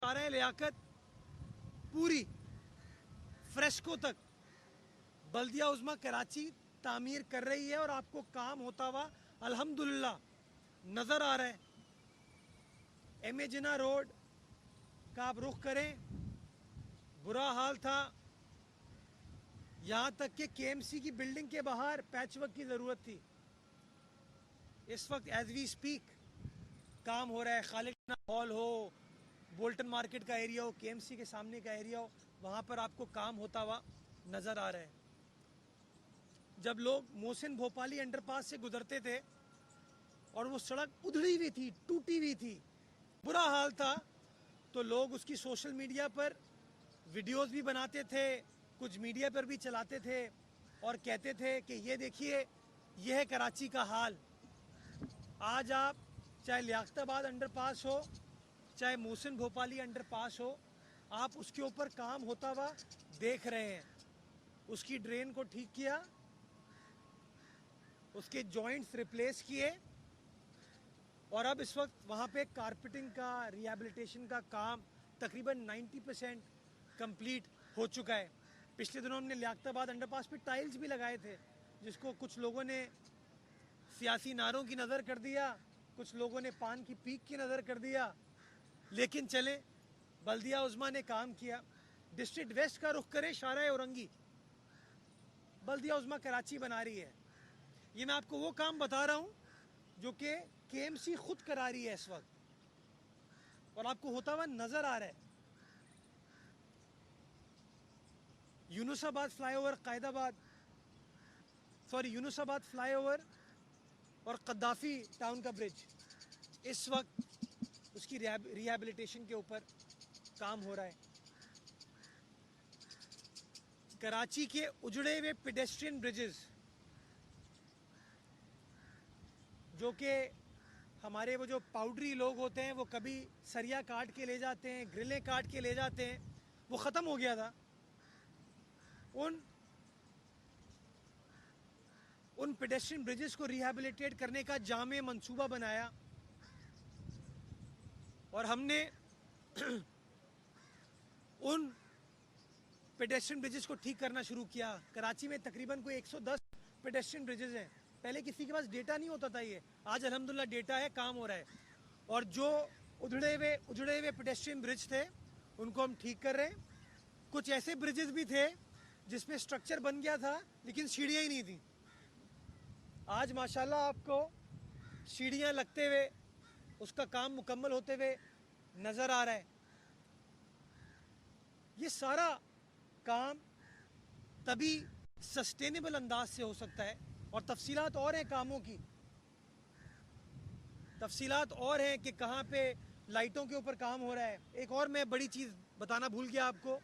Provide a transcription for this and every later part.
शारा लियाकत पूरी फ्रेस्को तक बल्दिया उज़्मा कराची तामीर कर रही है और आपको काम होता हुआ अल्हम्दुलिल्लाह नज़र आ रहा है। एम ए जिना रोड का आप रुख करें, बुरा हाल था, यहाँ तक कि केएमसी की बिल्डिंग के बाहर पैचवर्क की ज़रूरत थी। इस वक्त एज वी स्पीक काम हो रहा है। खालिद हॉल हो, बोल्टन मार्केट का एरिया हो, केएमसी के सामने का एरिया हो, वहाँ पर आपको काम होता हुआ नज़र आ रहा है। जब लोग मोहसिन भोपाली अंडरपास से गुजरते थे और वो सड़क उधड़ी हुई थी, टूटी हुई थी, बुरा हाल था, तो लोग उसकी सोशल मीडिया पर वीडियोस भी बनाते थे, कुछ मीडिया पर भी चलाते थे और कहते थे कि ये देखिए ये है कराची का हाल। आज आप चाहे लियाकताबाद अंडरपास हो, चाहे मोहसिन भोपाली अंडरपास हो, आप उसके ऊपर काम होता हुआ देख रहे हैं। उसकी ड्रेन को ठीक किया, उसके जॉइंट्स रिप्लेस किए और अब इस वक्त वहाँ पे कारपेटिंग का, रिहैबिलिटेशन का काम तकरीबन 90% कंप्लीट हो चुका है। पिछले दिनों हमने लियाकताबाद अंडरपास पे टाइल्स भी लगाए थे, जिसको कुछ लोगों ने सियासी नारों की नज़र कर दिया, कुछ लोगों ने पान की पीक की नज़र कर दिया, लेकिन चले बल्दिया उज़्मा ने काम किया। डिस्ट्रिक्ट वेस्ट का रुख करें, शारा औरंगी बल्दिया उज़्मा कराची बना रही है। ये मैं आपको वो काम बता रहा हूँ जो कि केएमसी खुद करा रही है इस वक्त और आपको होता हुआ नजर आ रहा है। यूनुसाबाद फ्लाईओवर, यूनुसाबाद फ्लाईओवर और कद्दाफी टाउन का ब्रिज, इस वक्त उसकी रिहैबिलिटेशन के ऊपर काम हो रहा है। कराची के उजड़े हुए पेडेस्ट्रियन ब्रिजेस जो कि हमारे वो जो पाउडरी लोग होते हैं वो कभी सरिया काट के ले जाते हैं, ग्रिलें काट के ले जाते हैं, वो ख़त्म हो गया था। उन पेडेस्ट्रियन ब्रिजेस को रिहैबिलिटेट करने का जामे मंसूबा बनाया और हमने उन पेडेस्ट्रियन ब्रिजेस को ठीक करना शुरू किया। कराची में तकरीबन कोई 110 पेडेस्ट्रियन ब्रिजेस हैं। पहले किसी के पास डेटा नहीं होता था ये, आज अल्हम्दुलिल्लाह डेटा है, काम हो रहा है। और जो उजड़े हुए पेडेस्ट्रियन ब्रिज थे उनको हम ठीक कर रहे हैं। कुछ ऐसे ब्रिजेस भी थे जिसमें स्ट्रक्चर बन गया था लेकिन सीढ़ियाँ ही नहीं थी। आज माशाल्लाह आपको सीढ़ियाँ लगते हुए उसका काम मुकम्मल होते हुए नज़र आ रहा है। ये सारा काम तभी सस्टेनेबल अंदाज से हो सकता है और तफसीलात और हैं कामों की, तफसीलात और हैं कि कहाँ पे लाइटों के ऊपर काम हो रहा है। एक और मैं बड़ी चीज़ बताना भूल गया आपको,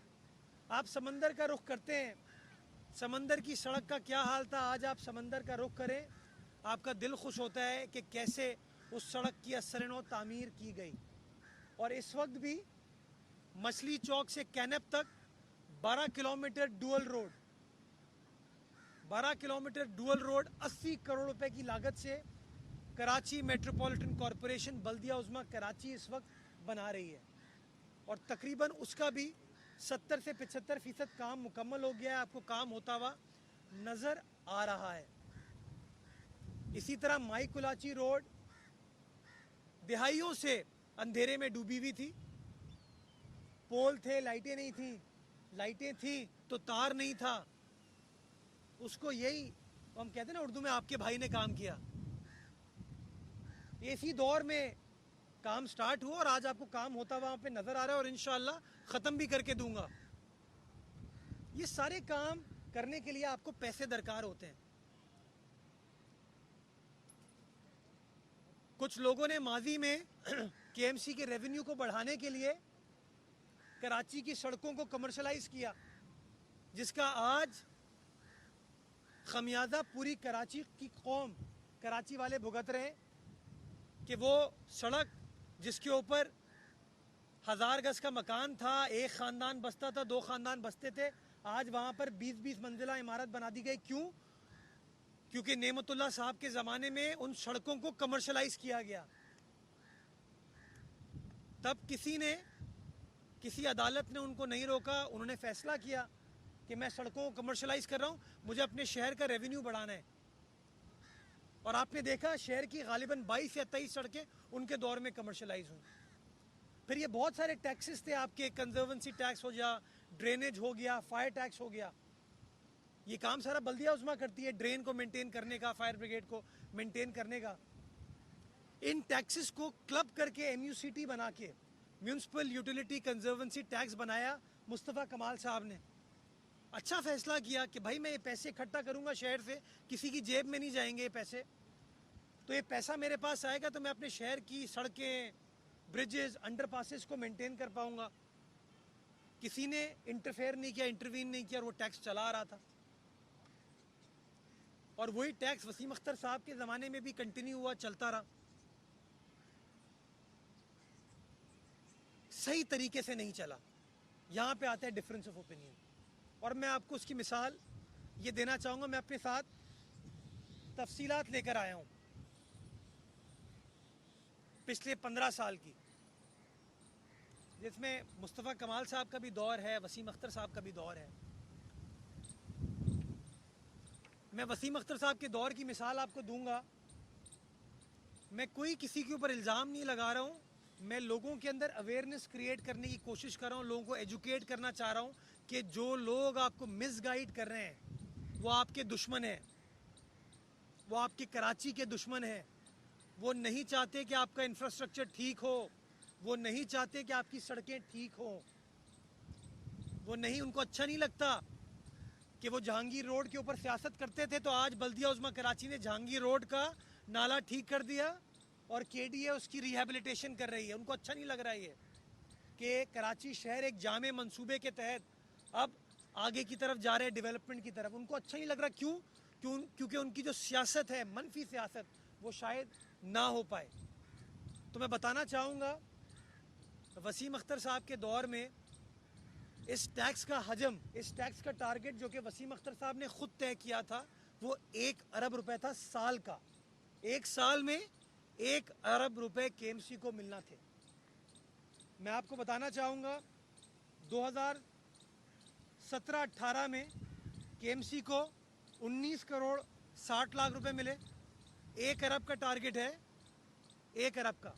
आप समंदर का रुख करते हैं, समंदर की सड़क का क्या हाल था, आज आप समंदर का रुख करें, आपका दिल खुश होता है कि कैसे उस सड़क की असरनो तामीर की गई। और इस वक्त भी मछली चौक से कैनप तक 12 kilometre dual road, 12 kilometre dual road 80 crore रुपए की लागत से कराची मेट्रोपॉलिटन कॉरपोरेशन बल्दिया उज़्मा कराची इस वक्त बना रही है और तकरीबन उसका भी 70 से 75% काम मुकम्मल हो गया है। आपको काम होता हुआ नज़र आ रहा है। इसी तरह माई कुलाची रोड दिहाइयों से अंधेरे में डूबी हुई थी, पोल थे, लाइटें नहीं थी, लाइटें थी तो तार नहीं था, उसको यही हम कहते हैं ना उर्दू में, आपके भाई ने काम किया। इसी दौर में काम स्टार्ट हुआ और आज आपको काम होता वहां पे नजर आ रहा है और इंशाअल्लाह खत्म भी करके दूंगा। ये सारे काम करने के लिए आपको पैसे दरकार होते हैं। कुछ लोगों ने माजी में केएमसी के रेवेन्यू को बढ़ाने के लिए कराची की सड़कों को कमर्शलाइज किया, जिसका आज खमियाजा पूरी कराची की कौम, कराची वाले भुगत रहे हैं कि वो सड़क जिसके ऊपर 1000 गज का मकान था, एक ख़ानदान बसता था, 2 ख़ानदान बसते थे, आज वहाँ पर 20-20 मंजिला इमारत बना दी गई। क्यों? क्योंकि नेमतुल्लाह साहब के ज़माने में उन सड़कों को कमर्शलाइज किया गया। तब किसी ने किसी अदालत ने उनको नहीं रोका, उन्होंने फैसला किया कि मैं सड़कों को कमर्शलाइज कर रहा हूँ, मुझे अपने शहर का रेवेन्यू बढ़ाना है। और आपने देखा शहर की गालिबन 22 या 23 सड़कें उनके दौर में कमर्शलाइज हुई। फिर ये बहुत सारे टैक्सेस थे आपके, कंजर्वेंसी टैक्स हो गया, ड्रेनेज हो गया, फायर टैक्स हो गया। ये काम सारा बल्दिया उज़्मा करती है, ड्रेन को मेंटेन करने का, फायर ब्रिगेड को मेंटेन करने का। इन टैक्सेस को क्लब करके MUCT बना के म्यूनसिपल यूटिलिटी कंजर्वेंसी टैक्स बनाया मुस्तफ़ा कमाल साहब ने। अच्छा फैसला किया कि भाई मैं ये पैसे इकट्ठा करूंगा शहर से, किसी की जेब में नहीं जाएंगे ये पैसे, तो ये पैसा मेरे पास आएगा तो मैं अपने शहर की सड़कें, ब्रिजेस, अंडरपासेस को मेंटेन कर पाऊंगा। किसी ने इंटरफेयर नहीं किया, इंटरवीन नहीं किया और वो टैक्स चला आ रहा था। और वही टैक्स वसीम अख्तर साहब के ज़माने में भी कंटिन्यू हुआ, चलता रहा। सही तरीके से नहीं चला। यहाँ पे आता है डिफरेंस ऑफ ओपिनियन। और मैं आपको उसकी मिसाल ये देना चाहूँगा। मैं अपने साथ तफसीलात लेकर आया हूँ पिछले 15 साल की, जिसमें मुस्तफ़ा कमाल साहब का भी दौर है, वसीम अख्तर साहब का भी दौर है। मैं वसीम अख्तर साहब के दौर की मिसाल आपको दूंगा। मैं कोई किसी के ऊपर इल्ज़ाम नहीं लगा रहा हूँ, मैं लोगों के अंदर अवेयरनेस क्रिएट करने की कोशिश कर रहा हूँ, लोगों को एजुकेट करना चाह रहा हूँ कि जो लोग आपको मिसगाइड कर रहे हैं वो आपके दुश्मन हैं, वो आपके कराची के दुश्मन हैं। वो नहीं चाहते कि आपका इंफ्रास्ट्रक्चर ठीक हो, वो नहीं चाहते कि आपकी सड़कें ठीक हो, वो नहीं, उनको अच्छा नहीं लगता कि वो जहांगीर रोड के ऊपर सियासत करते थे तो आज बल्दिया उज़्मा कराची ने जहांगीर रोड का नाला ठीक कर दिया और KDA उसकी रिहेबिलिटेशन कर रही है। उनको अच्छा नहीं लग रहा है ये कि कराची शहर एक जामे मंसूबे के तहत अब आगे की तरफ जा रहे हैं, डेवलपमेंट की तरफ। उनको अच्छा नहीं लग रहा। क्योंकि उनकी जो सियासत है, मनफी सियासत, वो शायद ना हो पाए। तो मैं बताना चाहूँगा वसीम अख्तर साहब के दौर में इस टैक्स का हजम, इस टैक्स का टारगेट जो कि वसीम अख्तर साहब ने खुद तय किया था, वो 1 अरब रुपए था साल का। एक साल में 1 अरब रुपए KMC को मिलना थे। मैं आपको बताना चाहूँगा 2017-18 में KMC को 19 करोड़ 60 लाख रुपए मिले। 1 अरब का टारगेट है, 1 अरब का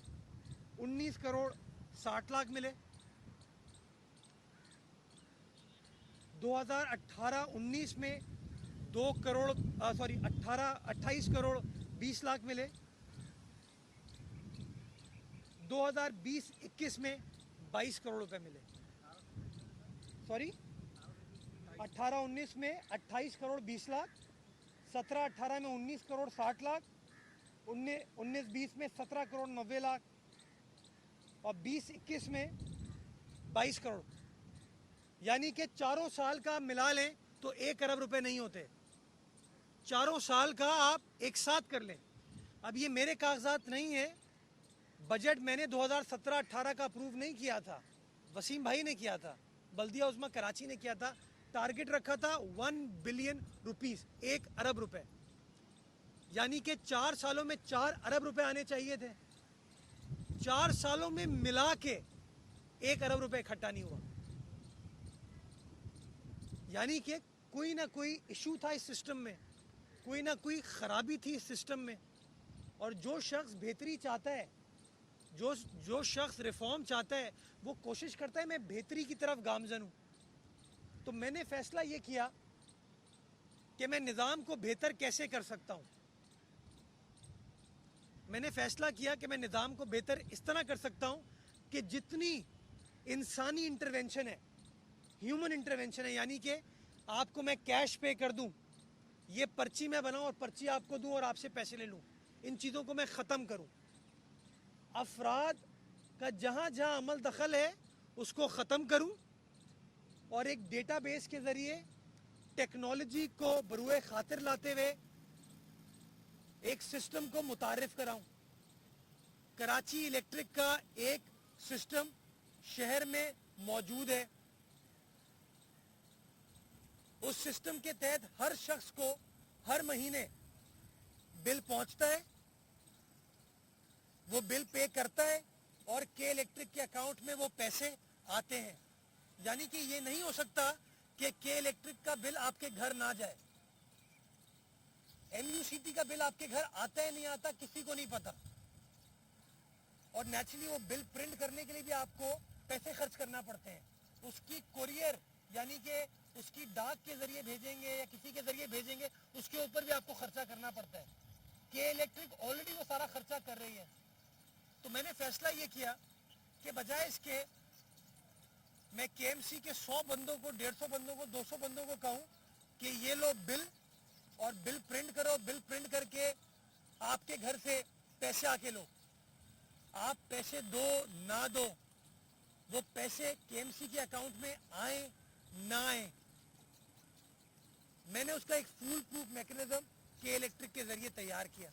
19 करोड़ 60 लाख मिले। 2018-19 में 28 करोड़ 20 लाख मिले। 2020-21 में 22 करोड़ रुपए मिले। 18-19 में 28 करोड़ 20 लाख, 17-18 में 19 करोड़ 60 लाख, 19-20 में 17 करोड़ 90 लाख और 20-21 में 22 करोड़। यानी कि चारों साल का मिला लें तो 1 अरब रुपए नहीं होते। चारों साल का आप एक साथ कर लें। अब ये मेरे कागजात नहीं है, बजट मैंने 2017-18 का अप्रूव नहीं किया था, वसीम भाई ने किया था, बल्दिया उज़्मा कराची ने किया था। टारगेट रखा था 1 बिलियन रुपीस, 1 अरब रुपए। यानी कि 4 सालों में 4 अरब रुपए आने चाहिए थे। 4 सालों में मिला के 1 अरब रुपए इकट्ठा नहीं हुआ। यानी कि कोई ना कोई इशू था इस सिस्टम में, कोई ना कोई खराबी थी इस सिस्टम में। और जो शख्स बेहतरी चाहता है, जो शख्स रिफॉर्म चाहता है, वो कोशिश करता है मैं बेहतरी की तरफ गामजन हूँ। तो मैंने फैसला ये किया कि मैं निज़ाम को बेहतर कैसे कर सकता हूँ। मैंने फैसला किया कि मैं निज़ाम को बेहतर इस तरह कर सकता हूँ कि जितनी इंसानी इंटरवेंशन है, ह्यूमन इंटरवेंशन है, यानी कि आपको मैं कैश पे कर दूं, ये पर्ची मैं बनाऊं और पर्ची आपको दूं और आपसे पैसे ले लूं, इन चीज़ों को मैं ख़त्म करूं। अफराद का जहां जहां अमल दखल है उसको ख़त्म करूं और एक डेटाबेस के ज़रिए टेक्नोलॉजी को बरूए खातिर लाते हुए एक सिस्टम को मुतारिफ कराऊं। कराची इलेक्ट्रिक का एक सिस्टम शहर में मौजूद है। उस सिस्टम के तहत हर शख्स को हर महीने बिल पहुंचता है, वो बिल पे करता है और के इलेक्ट्रिक के अकाउंट में वो पैसे आते हैं। यानी कि ये नहीं हो सकता कि के इलेक्ट्रिक का बिल आपके घर ना जाए। MUCT का बिल आपके घर आता है नहीं आता किसी को नहीं पता, और नेचुरली वो बिल प्रिंट करने के लिए भी आपको पैसे खर्च करना पड़ते हैं। उसकी कोरियर यानी कि उसकी डाक के जरिए भेजेंगे या किसी के जरिए भेजेंगे, उसके ऊपर भी आपको खर्चा करना पड़ता है। के इलेक्ट्रिक ऑलरेडी वो सारा खर्चा कर रही है। तो मैंने फैसला ये किया कि बजाय इसके मैं KMC के 100 बंदों को, 150 बंदों को, 200 बंदों को कहूं कि ये लो बिल, और बिल प्रिंट करो, बिल प्रिंट करके आपके घर से पैसे आके लो। आप पैसे दो ना दो, वो पैसे KMC के अकाउंट में आए ना आए, मैंने उसका एक फुल प्रूफ मैकेनिज्म के इलेक्ट्रिक के जरिए तैयार किया,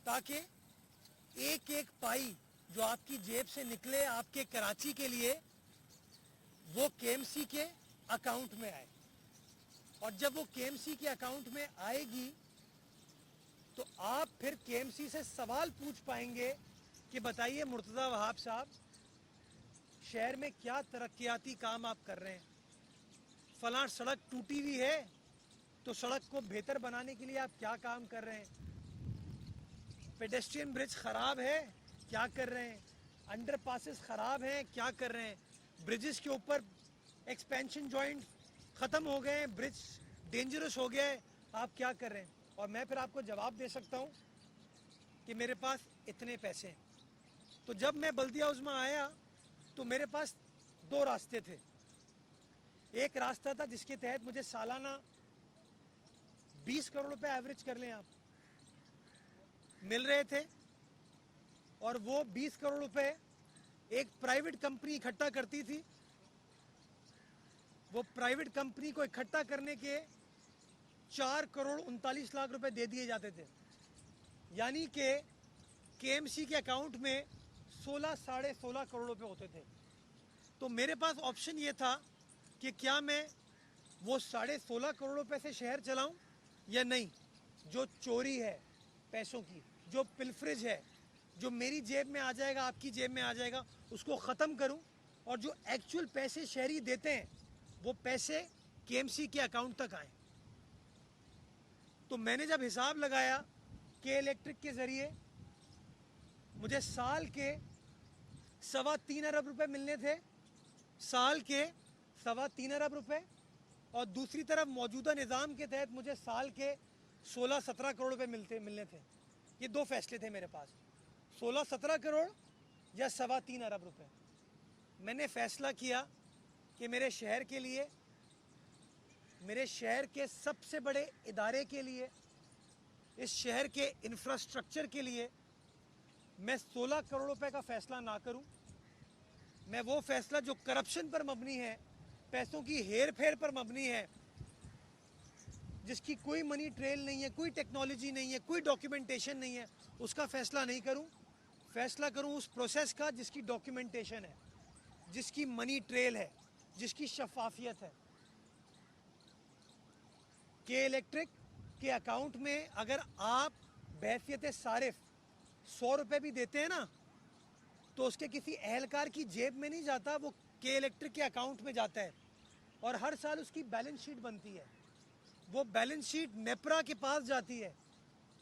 ताकि एक एक पाई जो आपकी जेब से निकले आपके कराची के लिए, वो KMC के अकाउंट में आए। और जब वो KMC के अकाउंट में आएगी तो आप फिर KMC से सवाल पूछ पाएंगे कि बताइए मुर्तज़ा वहाब साहब, शहर में क्या तरक्याती काम आप कर रहे हैं? फलां सड़क टूटी हुई है तो सड़क को बेहतर बनाने के लिए आप क्या काम कर रहे हैं? पेडेस्ट्रियन ब्रिज खराब है, क्या कर रहे हैं? अंडरपासेस खराब हैं, क्या कर रहे हैं? ब्रिजेस के ऊपर एक्सपेंशन जॉइंट खत्म हो गए हैं, ब्रिज डेंजरस हो गया है, आप क्या कर रहे हैं? और मैं फिर आपको जवाब दे सकता हूं कि मेरे पास इतने पैसे हैं। तो जब मैं बल्दिया हाउस में आया तो मेरे पास दो रास्ते थे। एक रास्ता था जिसके तहत मुझे सालाना 20 करोड़ रुपए एवरेज कर लें आप, मिल रहे थे, और वो 20 करोड़ रुपए एक प्राइवेट कंपनी इकट्ठा करती थी। वो प्राइवेट कंपनी को इकट्ठा करने के 4 करोड़ 39 लाख रुपए दे दिए जाते थे। यानी कि KMC के अकाउंट में 16 साढ़े 16 करोड़ रुपए होते थे। तो मेरे पास ऑप्शन ये था कि क्या मैं वो 16.5 करोड़ रुपए से शहर चलाऊं या नहीं। जो चोरी है पैसों की, जो पिलफरेज है, जो मेरी जेब में आ जाएगा, आपकी जेब में आ जाएगा, उसको ख़त्म करूं, और जो एक्चुअल पैसे शहरी देते हैं वो पैसे KMC के अकाउंट तक आए। तो मैंने जब हिसाब लगाया के इलेक्ट्रिक के ज़रिए मुझे साल के 3.25 अरब रुपए मिलने थे, साल के 3.25 अरब रुपए, और दूसरी तरफ मौजूदा निज़ाम के तहत मुझे साल के 16-17 करोड़ रुपए मिलने थे। ये दो फैसले थे मेरे पास, 16-17 करोड़ या 3.25 अरब रुपए। मैंने फैसला किया कि मेरे शहर के लिए, मेरे शहर के सबसे बड़े इदारे के लिए, इस शहर के इंफ्रास्ट्रक्चर के लिए मैं 16 करोड़ रुपए का फैसला ना करूं। मैं वो फैसला जो करप्शन पर मबनी है, पैसों की हेर फेर पर मबनी है, जिसकी कोई मनी ट्रेल नहीं है, कोई टेक्नोलॉजी नहीं है, कोई डॉक्यूमेंटेशन नहीं है, उसका फैसला नहीं करूं। फैसला करूं उस प्रोसेस का जिसकी डॉक्यूमेंटेशन है, जिसकी मनी ट्रेल है, जिसकी शफाफियत है। के इलेक्ट्रिक के अकाउंट में अगर आप बहैसियत सारिफ 100 रुपये भी देते हैं ना, तो उसके किसी एहलकार की जेब में नहीं जाता, वो के इलेक्ट्रिक के अकाउंट में जाता है, और हर साल उसकी बैलेंस शीट बनती है। वो बैलेंस शीट नेपरा के पास जाती है,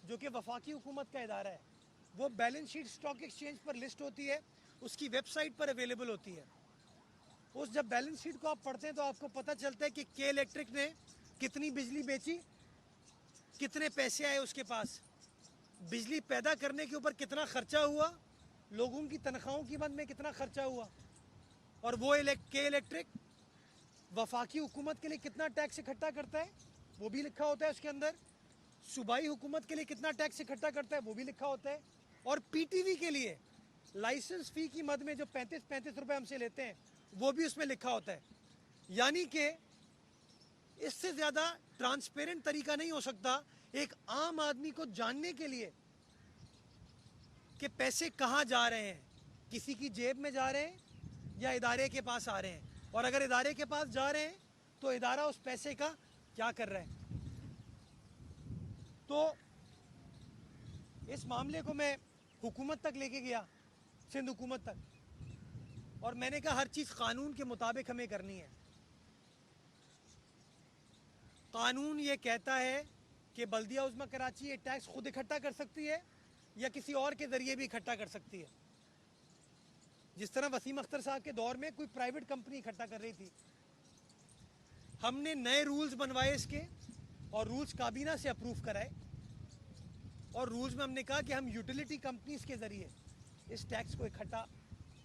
जो कि वफाकी हुकूमत का इदारा है। वो बैलेंस शीट स्टॉक एक्सचेंज पर लिस्ट होती है, उसकी वेबसाइट पर अवेलेबल होती है। उस जब बैलेंस शीट को आप पढ़ते हैं तो आपको पता चलता है कि के इलेक्ट्रिक ने कितनी बिजली बेची, कितने पैसे आए उसके पास, बिजली पैदा करने के ऊपर कितना खर्चा हुआ, लोगों की तनख्वाहों की मद में कितना खर्चा हुआ, और वो के इलेक्ट्रिक वफाकी हुकूमत के लिए कितना टैक्स इकट्ठा करता है वो भी लिखा होता है उसके अंदर। सूबाई हुकूमत के लिए कितना टैक्स इकट्ठा करता है वो भी लिखा होता है। और PTV के लिए लाइसेंस फ़ी की मद में जो 35 रुपए हमसे लेते हैं वो भी उसमें लिखा होता है। यानी कि इससे ज़्यादा ट्रांसपेरेंट तरीका नहीं हो सकता एक आम आदमी को जानने के लिए कि पैसे कहाँ जा रहे हैं, किसी की जेब में जा रहे हैं या इदारे के पास आ रहे हैं, और अगर इदारे के पास जा रहे हैं तो इदारा उस पैसे का क्या कर रहा है। तो इस मामले को मैं हुकूमत तक लेके गया, सिंध हुकूमत तक। और मैंने कहा हर चीज़ कानून के मुताबिक हमें करनी है। कानून ये कहता है कि बल्दिया उज़्मा कराची ये टैक्स खुद इकट्ठा कर सकती है या किसी और के ज़रिए भी इकट्ठा कर सकती है। जिस तरह वसीम अख्तर साहब के दौर में कोई प्राइवेट कंपनी इकट्ठा कर रही थी। हमने नए रूल्स बनवाए इसके और रूल्स काबीना से अप्रूव कराए और रूल्स में हमने कहा कि हम यूटिलिटी कंपनीज के ज़रिए इस टैक्स को इकट्ठा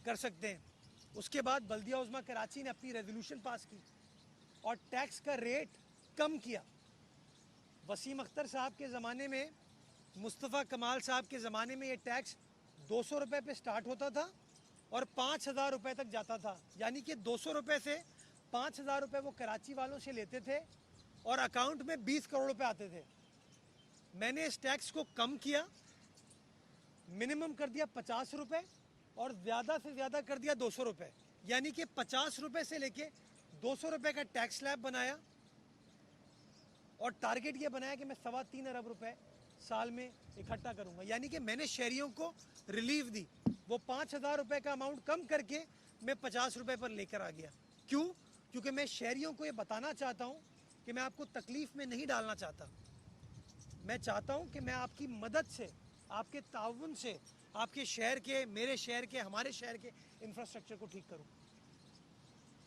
कर सकते हैं। उसके बाद बल्दिया उज़्मा कराची ने अपनी रेजोल्यूशन पास की और टैक्स का रेट कम किया। वसीम अख्तर साहब के ज़माने में, मुस्तफ़ा कमाल साहब के ज़माने में ये टैक्स 200 रुपये पे स्टार्ट होता था और 5,000 रुपये तक जाता था। यानी कि 200 रुपये से 5,000 रुपये वो कराची वालों से लेते थे और अकाउंट में 20 करोड़ रुपए आते थे। मैंने इस टैक्स को कम किया, मिनिमम कर दिया 50 रुपये और ज़्यादा से ज़्यादा कर दिया 200 रुपये। यानी कि 50 रुपये से लेके 200 रुपये का टैक्स स्लैब बनाया और टारगेट ये बनाया कि मैं 3.25 अरब रुपए साल में इकट्ठा करूंगा। यानी कि मैंने शहरियों को रिलीफ दी। वो 5,000 रुपये का अमाउंट कम करके मैं 50 रुपये पर लेकर आ गया। क्यों? क्योंकि मैं शहरियों को ये बताना चाहता हूँ कि मैं आपको तकलीफ़ में नहीं डालना चाहता। मैं चाहता हूँ कि मैं आपकी मदद से, आपके ताउन से, आपके शहर के, मेरे शहर के, हमारे शहर के इंफ्रास्ट्रक्चर को ठीक करूँ।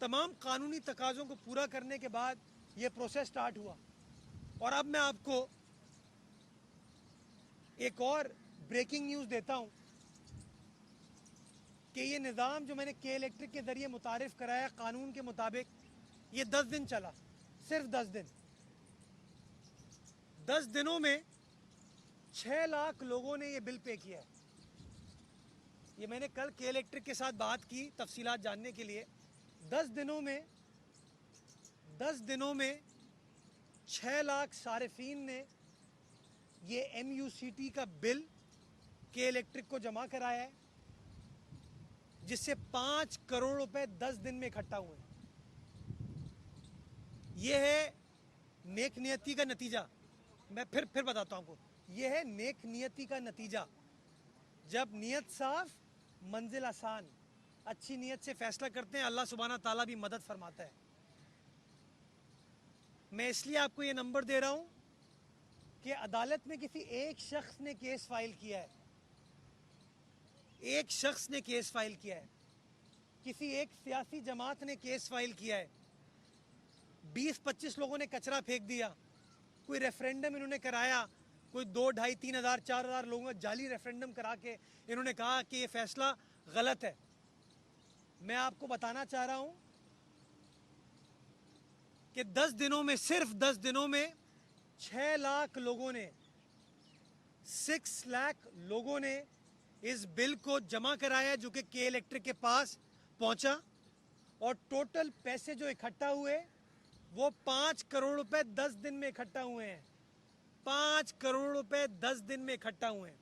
तमाम कानूनी तकाज़ों को पूरा करने के बाद ये प्रोसेस स्टार्ट हुआ और अब मैं आपको एक और ब्रेकिंग न्यूज़ देता हूँ कि ये निज़ाम जो मैंने के इलेक्ट्रिक के ज़रिए मुतारिफ़ कराया कानून के मुताबिक, ये 10 दिन चला, सिर्फ 10 दिन। 10 दिनों में 6 लाख लोगों ने ये बिल पे किया है। ये मैंने कल के इलेक्ट्रिक के साथ बात की तफसीलात जानने के लिए। 10 दिनों में 6 लाख सारिफीन ने ये MUCT का बिल के इलेक्ट्रिक को जमा कराया है, जिससे 5 करोड़ रुपए 10 दिन में इकट्ठा हुए। ये है नेक नियति का नतीजा। मैं फिर बताता हूँ आपको, ये है नेक नियति का नतीजा। जब नियत साफ, मंजिल आसान। अच्छी नियत से फैसला करते हैं, अल्लाह सुब्हाना ताला भी मदद फरमाता है। मैं इसलिए आपको ये नंबर दे रहा हूँ कि अदालत में किसी एक शख्स ने केस फाइल किया है, एक शख्स ने केस फाइल किया है, किसी एक सियासी जमात ने केस फाइल किया है। 20-25 लोगों ने कचरा फेंक दिया, कोई रेफरेंडम इन्होंने कराया, कोई 2, 2.5, 3 हज़ार, 4 हज़ार लोगों का जाली रेफरेंडम करा के इन्होंने कहा कि ये फैसला गलत है। मैं आपको बताना चाह रहा हूं कि 10 दिनों में, सिर्फ 10 दिनों में 6 लाख लोगों ने, 6 लाख लोगों ने इस बिल को जमा कराया जो कि के इलेक्ट्रिक के पास पहुंचा और टोटल पैसे जो इकट्ठा हुए वो 5 करोड़ रुपए 10 दिन में इकट्ठा हुए हैं। 5 करोड़ रुपए 10 दिन में इकट्ठा हुए हैं।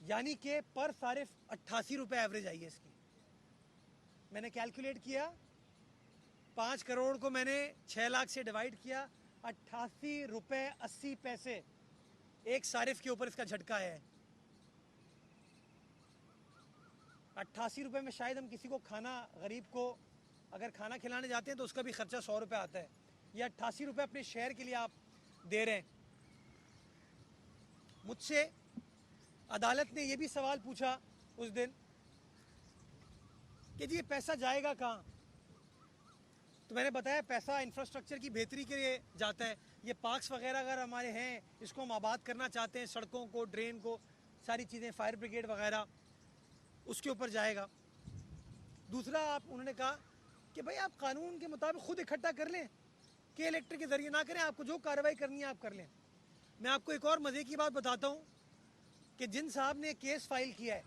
यानी कि पर सारिफ 88 रुपए एवरेज आई है इसकी। मैंने कैलकुलेट किया, 5 करोड़ को मैंने 6 लाख से डिवाइड किया, 88 रुपए 80 पैसे एक सारिफ के ऊपर इसका झटका है। 88 रुपए में शायद हम किसी को खाना, गरीब को अगर खाना खिलाने जाते हैं तो उसका भी खर्चा 100 रुपये आता है। या 88 रुपये अपने शहर के लिए आप दे रहे हैं। मुझसे अदालत ने यह भी सवाल पूछा उस दिन कि जी ये पैसा जाएगा कहाँ। तो मैंने बताया पैसा इंफ्रास्ट्रक्चर की बेहतरी के लिए जाता है। ये पार्क्स वगैरह अगर हमारे हैं, इसको हम आबाद करना चाहते हैं, सड़कों को, ड्रेन को, सारी चीज़ें, फायर ब्रिगेड वगैरह, उसके ऊपर जाएगा। दूसरा, आप उन्होंने कहा कि भाई आप कानून के मुताबिक खुद इकट्ठा कर लें, के इलेक्ट्रिक के ज़रिए ना करें, आपको जो कार्रवाई करनी है आप कर लें। मैं आपको एक और मज़े की बात बताता हूँ कि जिन साहब ने केस फाइल किया है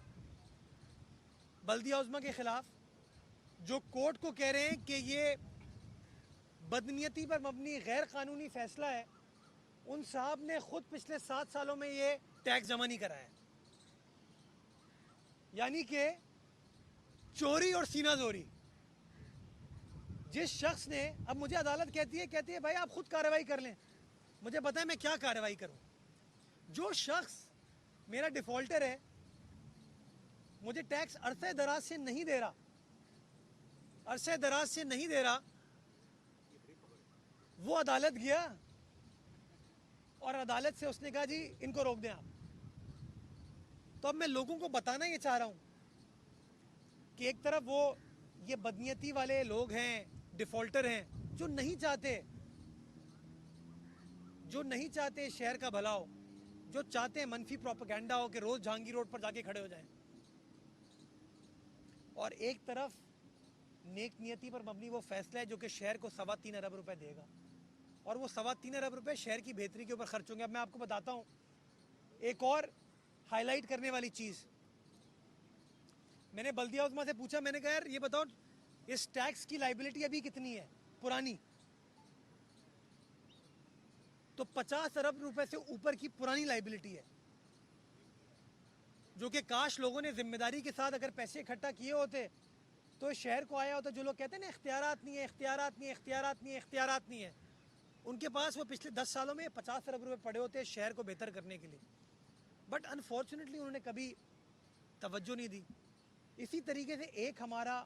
बल्दिया उज़्मा के ख़िलाफ़, जो कोर्ट को कह रहे हैं कि ये बदनीयती पर मबनी गैर कानूनी फ़ैसला है, उन साहब ने खुद पिछले 7 सालों में ये टैक्स जमा नहीं कराया। यानी कि चोरी और सीनाजोरी। जिस शख्स ने, अब मुझे अदालत कहती है भाई आप खुद कार्रवाई कर लें। मुझे पता है मैं क्या कार्रवाई करूं। जो शख्स मेरा डिफॉल्टर है, मुझे टैक्स अरसे दराज से नहीं दे रहा, अरसे दराज से नहीं दे रहा, वो अदालत गया और अदालत से उसने कहा जी इनको रोक दें आप। तो अब मैं लोगों को बताना ये चाह रहा हूं कि एक तरफ वो ये बदनीयती वाले लोग हैं, डिफॉल्टर हैं, जो नहीं चाहते शहर का भला हो, जो चाहते हैं मनफी प्रोपेगेंडा हो कि रोज जहांगीर रोड पर जाके खड़े हो जाएं, और एक तरफ नेक नियति पर मबनी वो फैसला है जो कि शहर को 3.25 अरब रुपए देगा, और वो 3.25 अरब रुपए शहर की बेहतरी के ऊपर खर्च होंगे। अब मैं आपको बताता हूँ एक और हाईलाइट करने वाली चीज़। मैंने बल्दिया उस्मा से पूछा, मैंने कहा यार ये बताओ इस टैक्स की लाइबिलिटी अभी कितनी है पुरानी? तो 50 अरब रुपए से ऊपर की पुरानी लाइबिलिटी है, जो कि काश लोगों ने जिम्मेदारी के साथ अगर पैसे इकट्ठा किए होते तो इस शहर को आया होता। जो लोग कहते हैं ना इख्तियारात नहीं है, इख्तियारात नहीं है, इख्तियारात नहीं है, इख्तियारात नहीं है, उनके पास वो पिछले 10 सालों में 50 अरब रुपए पड़े होते शहर को बेहतर करने के लिए। बट अनफॉर्चुनेटली उन्होंने कभी तवज्जो नहीं दी। इसी तरीके से एक हमारा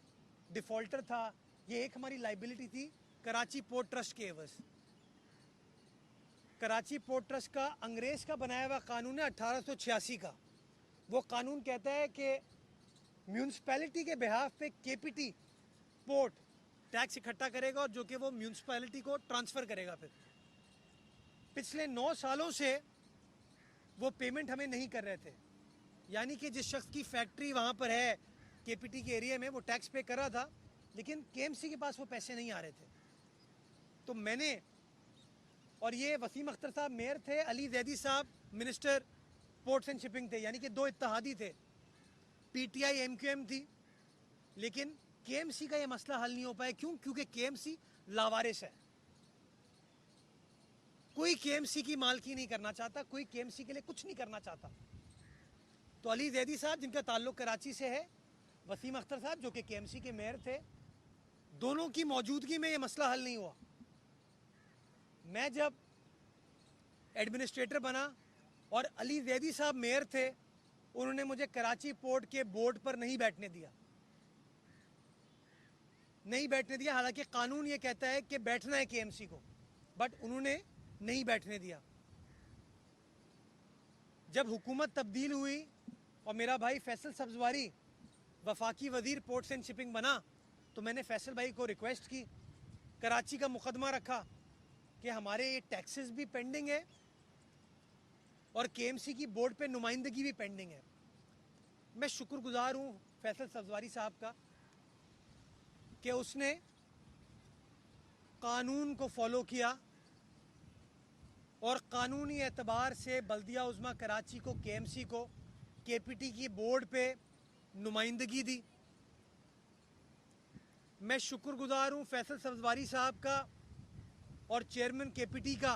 डिफॉल्टर था, ये एक हमारी लाइबिलिटी थी कराची पोर्ट ट्रस्ट के एवज। कराची पोर्ट ट्रस्ट का अंग्रेज का बनाया हुआ कानून है 1886 का। वो कानून कहता है कि म्यूनसिपैलिटी के बिहाफ पे केपीटी पोर्ट टैक्स इकट्ठा करेगा और जो कि वो म्यूनसिपैलिटी को ट्रांसफ़र करेगा। फिर पिछले 9 सालों से वो पेमेंट हमें नहीं कर रहे थे, यानी कि जिस शख्स की फैक्ट्री वहाँ पर है केपीटी के एरिया में, वो टैक्स पे कर रहा था, लेकिन केएमसी के पास वो पैसे नहीं आ रहे थे। तो मैंने, और ये वसीम अख्तर साहब मेयर थे, अली जैदी साहब मिनिस्टर पोर्ट्स एंड शिपिंग थे, यानी कि 2 इत्तेहादी थे। पीटीआई एमक्यूएम थी, लेकिन केएमसी का ये मसला हल नहीं हो पाया। क्यों? क्योंकि केएमसी लावारिस है। कोई केएमसी की मालकी नहीं करना चाहता, कोई केएमसी के लिए कुछ नहीं करना चाहता। तो अली जैदी साहब जिनका ताल्लुक कराची से है, वसीम अख्तर साहब जो कि केएमसी के मेयर थे, दोनों की मौजूदगी में ये मसला हल नहीं हुआ। मैं जब एडमिनिस्ट्रेटर बना और अली जैदी साहब मेयर थे, उन्होंने मुझे कराची पोर्ट के बोर्ड पर नहीं बैठने दिया, हालांकि कानून ये कहता है कि बैठना है केएमसी को, बट उन्होंने नहीं बैठने दिया। जब हुकूमत तब्दील हुई और मेरा भाई फैसल सब्जवारी वफाकी वजीर पोर्ट्स एंड शिपिंग बना, तो मैंने फैसल भाई को रिक्वेस्ट की, कराची का मुकदमा रखा कि हमारे ये टैक्सेस भी पेंडिंग है और केएमसी की बोर्ड पे नुमाइंदगी भी पेंडिंग है। मैं शुक्रगुजार हूँ फैसल सब्जवारी साहब का कि उसने कानून को फॉलो किया और कानूनी एतबार से बल्दिया उज़्मा कराची को केएमसी को केपीटी की बोर्ड पे नुमाइंदगी दी। मैं शुक्रगुजार हूँ फैसल सब्जवारी साहब का और चेयरमैन केपीटी का